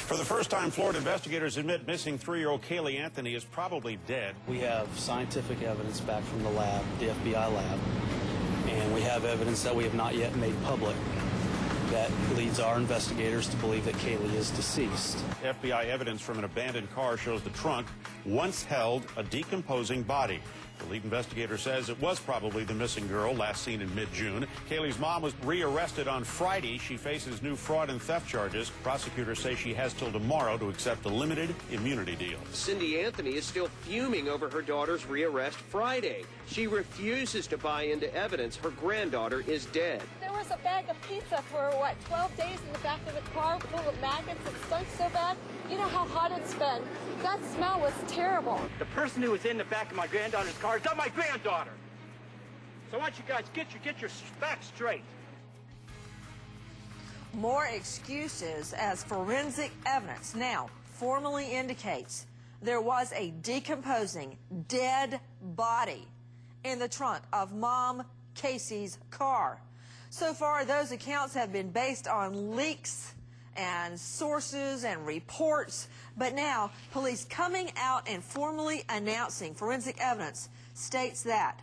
For the first time, Florida investigators admit missing 3-year-old Caylee Anthony is probably dead. We have scientific evidence back from the lab, the FBI lab, and we have evidence that we have not yet made public that leads our investigators to believe that Caylee is deceased. FBI evidence from an abandoned car shows the trunk once held a decomposing body. The lead investigator says it was probably the missing girl last seen in mid-June. Caylee's mom was rearrested on Friday. She faces new fraud and theft charges. Prosecutors say she has till tomorrow to accept a limited immunity deal. Cindy Anthony is still fuming over her daughter's rearrest Friday. She refuses to buy into evidence her granddaughter is dead. There was a bag of pizza for, 12 days in the back of the car full of maggots. It stunk so bad. You know how hot it's been. That smell was terrible. The person who was in the back of my granddaughter's car is not my granddaughter. So why don't you guys get your facts straight? More excuses as forensic evidence now formally indicates there was a decomposing, dead body in the trunk of Mom Casey's car. So far, those accounts have been based on leaks and sources and reports, but now police coming out and formally announcing forensic evidence states that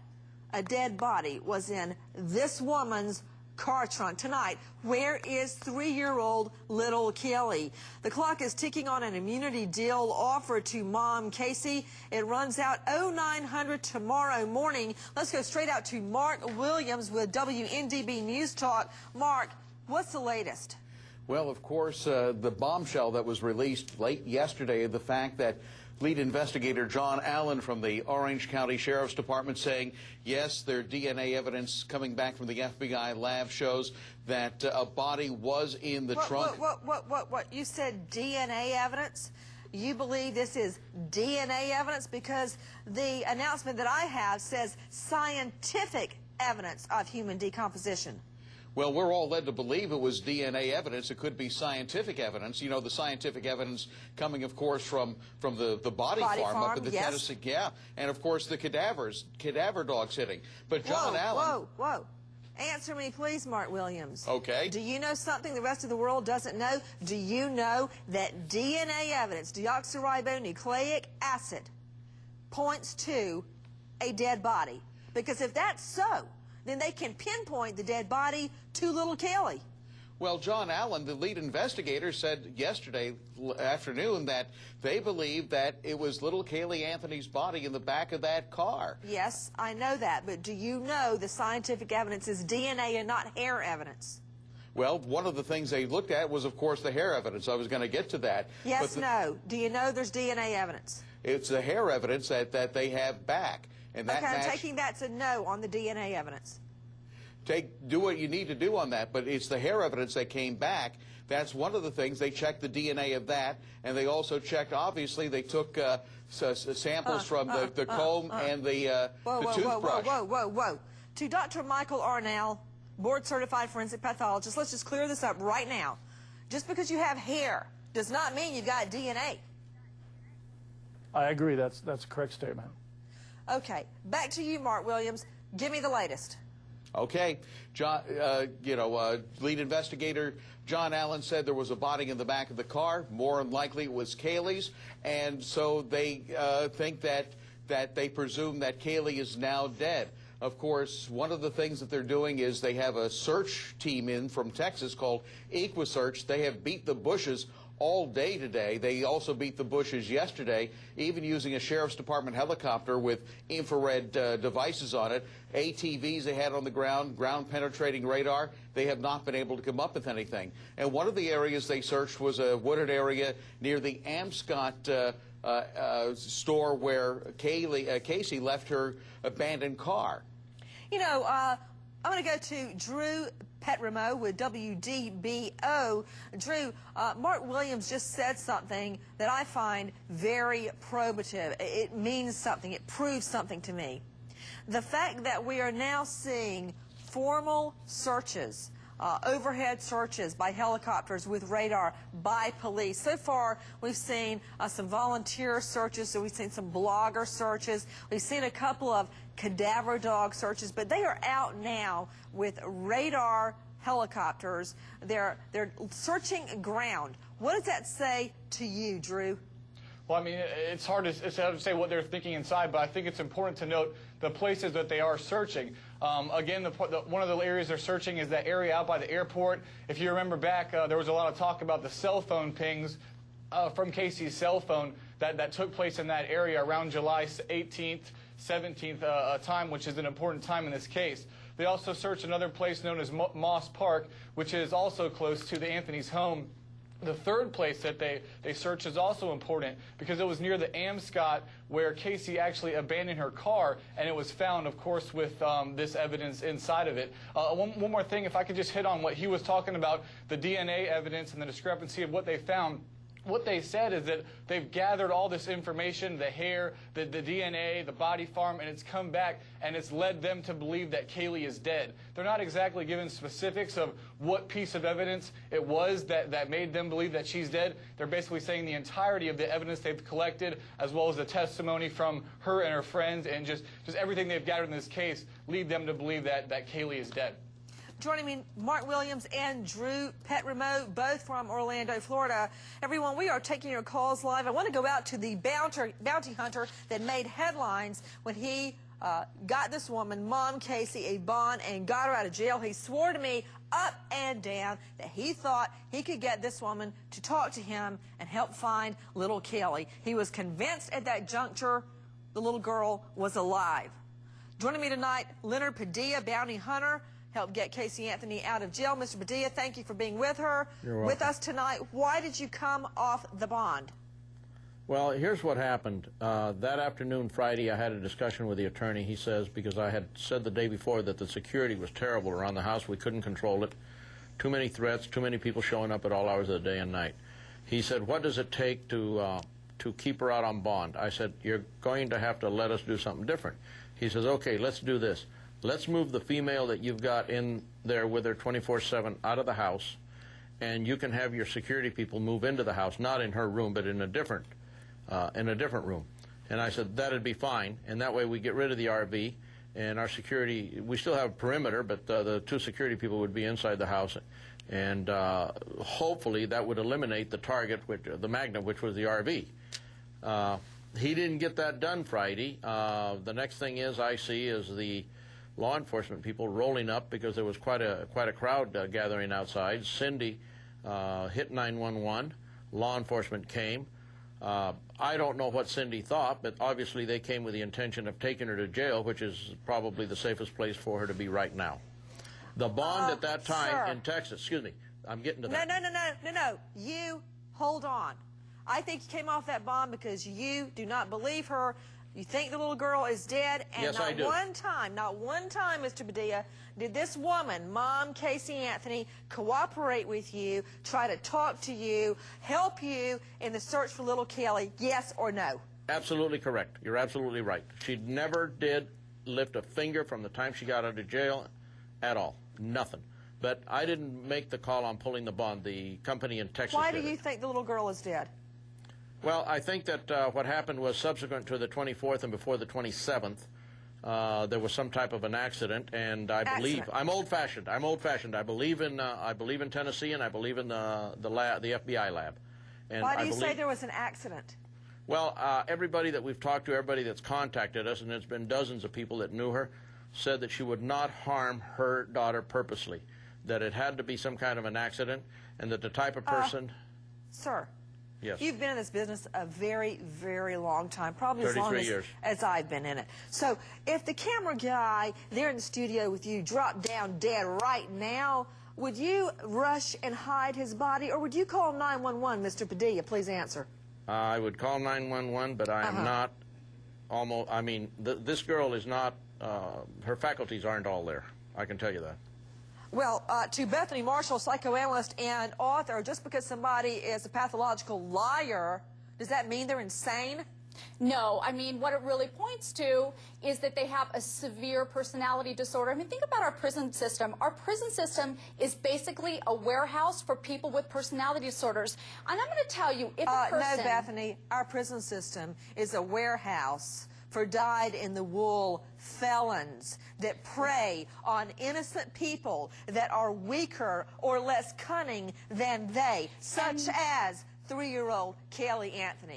a dead body was in this woman's car trunk. Tonight, where is 3-year-old little Caylee? The clock is ticking on an immunity deal offered to Mom Casey. It runs out 0900 tomorrow morning. Let's go straight out to Mark Williams with WNDB News Talk. Mark, what's the latest? Well, of course, the bombshell that was released late yesterday, the fact that lead investigator John Allen from the Orange County Sheriff's Department saying, yes, their DNA evidence coming back from the FBI lab shows that a body was in the trunk. What? You said DNA evidence? You believe this is DNA evidence? Because the announcement that I have says scientific evidence of human decomposition. Well, we're all led to believe it was DNA evidence. It could be scientific evidence. You know, the scientific evidence coming, of course, from the body farm up in the Tennessee. Yeah, and of course the cadaver dogs hitting. But John Allen. Whoa. Answer me, please, Mark Williams. Okay. Do you know something the rest of the world doesn't know? Do you know that DNA evidence, deoxyribonucleic acid, points to a dead body? Because if that's so, then they can pinpoint the dead body to little Caylee. Well, John Allen, the lead investigator, said yesterday afternoon that they believe that it was little Caylee Anthony's body in the back of that car. Yes, I know that, but do you know the scientific evidence is DNA and not hair evidence? Well, one of the things they looked at was, of course, the hair evidence. I was going to get to that. Yes, no. Do you know there's DNA evidence? It's the hair evidence that they have back. And that okay, I'm taking that to no on the DNA evidence. Do what you need to do on that, but it's the hair evidence that came back. That's one of the things. They checked the DNA of that, and they also checked, obviously, they took samples from the comb and the toothbrush. Whoa. To Dr. Michael Arnell, board-certified forensic pathologist, let's just clear this up right now. Just because you have hair does not mean you've got DNA. I agree. That's a correct statement. Okay, back to you, Mark Williams. Give me the latest. Okay, John, lead investigator John Allen said there was a body in the back of the car. More than likely it was Caylee's, and so they think that they presume that Caylee is now dead. Of course, one of the things that they're doing is they have a search team in from Texas called EquiSearch. They have beat the bushes all day today. They also beat the bushes yesterday, even using a Sheriff's Department helicopter with infrared devices on it. ATVs they had on the ground, ground-penetrating radar. They have not been able to come up with anything. And one of the areas they searched was a wooded area near the Amscott store where Casey left her abandoned car. You know, I'm going to go to Drew Petrimo with WDBO. Drew, Mark Williams just said something that I find very probative. It means something. It proves something to me. The fact that we are now seeing formal searches, overhead searches by helicopters with radar by police. So far, we've seen some volunteer searches, so we've seen some blogger searches. We've seen a couple of cadaver dog searches, but they are out now with radar helicopters. They're searching ground. What does that say to you, Drew? Well, I mean, it's hard to say what they're thinking inside, but I think it's important to note the places that they are searching. Again, one of the areas they're searching is that area out by the airport. If you remember back, there was a lot of talk about the cell phone pings from Casey's cell phone that took place in that area around July 18th, 17th time, which is an important time in this case. They also searched another place known as Moss Park, which is also close to the Anthony's home. The third place that they searched is also important because it was near the Amscot where Casey actually abandoned her car, and it was found, of course, with this evidence inside of it. One more thing, if I could just hit on what he was talking about, the DNA evidence and the discrepancy of what they found. What they said is that they've gathered all this information, the hair, the DNA, the body farm, and it's come back and it's led them to believe that Caylee is dead. They're not exactly given specifics of what piece of evidence it was that made them believe that she's dead. They're basically saying the entirety of the evidence they've collected, as well as the testimony from her and her friends, and just everything they've gathered in this case lead them to believe that Caylee is dead. Joining me, Mark Williams and Drew Petrimo, both from Orlando, Florida. Everyone, we are taking your calls live. I want to go out to the bounty hunter that made headlines when he got this woman, Mom Casey, a bond and got her out of jail. He swore to me up and down that he thought he could get this woman to talk to him and help find little Caylee. He was convinced at that juncture the little girl was alive. Joining me tonight, Leonard Padilla, bounty hunter, helped get Casey Anthony out of jail. Mr. Padilla, thank you for being with her. You're welcome. With us tonight. Why did you come off the bond? Well, here's what happened. That afternoon, Friday, I had a discussion with the attorney. He says, because I had said the day before that the security was terrible around the house, we couldn't control it. Too many threats, too many people showing up at all hours of the day and night. He said, what does it take to keep her out on bond? I said, you're going to have to let us do something different. He says, okay, let's do this. Let's move the female that you've got in there with her 24/7 out of the house, and you can have your security people move into the house, not in her room, but in a different room. And I said that'd be fine, and that way we get rid of the RV, and our security, we still have a perimeter, but the two security people would be inside the house, and hopefully that would eliminate the target, the magnet, which was the RV. He didn't get that done Friday. The next thing I see is the law enforcement people rolling up because there was quite a crowd gathering outside. Cindy hit 911. Law enforcement came. I don't know what Cindy thought, but obviously they came with the intention of taking her to jail, which is probably the safest place for her to be right now. The bond at that time in Texas, excuse me, I'm getting to that. No. You hold on. I think you came off that bond because you do not believe her. You think the little girl is dead, and yes, I do. Not one time, Mr. Padilla, did this woman, Mom Casey Anthony, cooperate with you, try to talk to you, help you in the search for little Caylee, yes or no? Absolutely correct. You're absolutely right. She never did lift a finger from the time she got out of jail at all. Nothing. But I didn't make the call on pulling the bond. The company in Texas Why did do you it. think the little girl is dead? Well, I think that what happened was subsequent to the 24th and before the 27th, there was some type of an accident, and I believe I'm old-fashioned. I believe in Tennessee, and I believe in the FBI lab. And why do you say there was an accident? Well, everybody that we've talked to, everybody that's contacted us, and there's been dozens of people that knew her, said that she would not harm her daughter purposely, that it had to be some kind of an accident, and that the type of person... Sir. Yes. You've been in this business a very, very long time, probably as long 33 years. as I've been in it. So if the camera guy there in the studio with you dropped down dead right now, would you rush and hide his body, or would you call 911, Mr. Padilla? Please answer. I would call 911, but I am not almost, I mean, this girl is not, her faculties aren't all there. I can tell you that. Well, to Bethany Marshall, psychoanalyst and author, just because somebody is a pathological liar, does that mean they're insane? No, I mean, what it really points to is that they have a severe personality disorder. I mean, think about our prison system. Our prison system is basically a warehouse for people with personality disorders. And I'm going to tell you, if a person... No, Bethany, our prison system is a warehouse for dyed-in-the-wool felons that prey on innocent people that are weaker or less cunning than they, such as 3-year-old Caylee Anthony.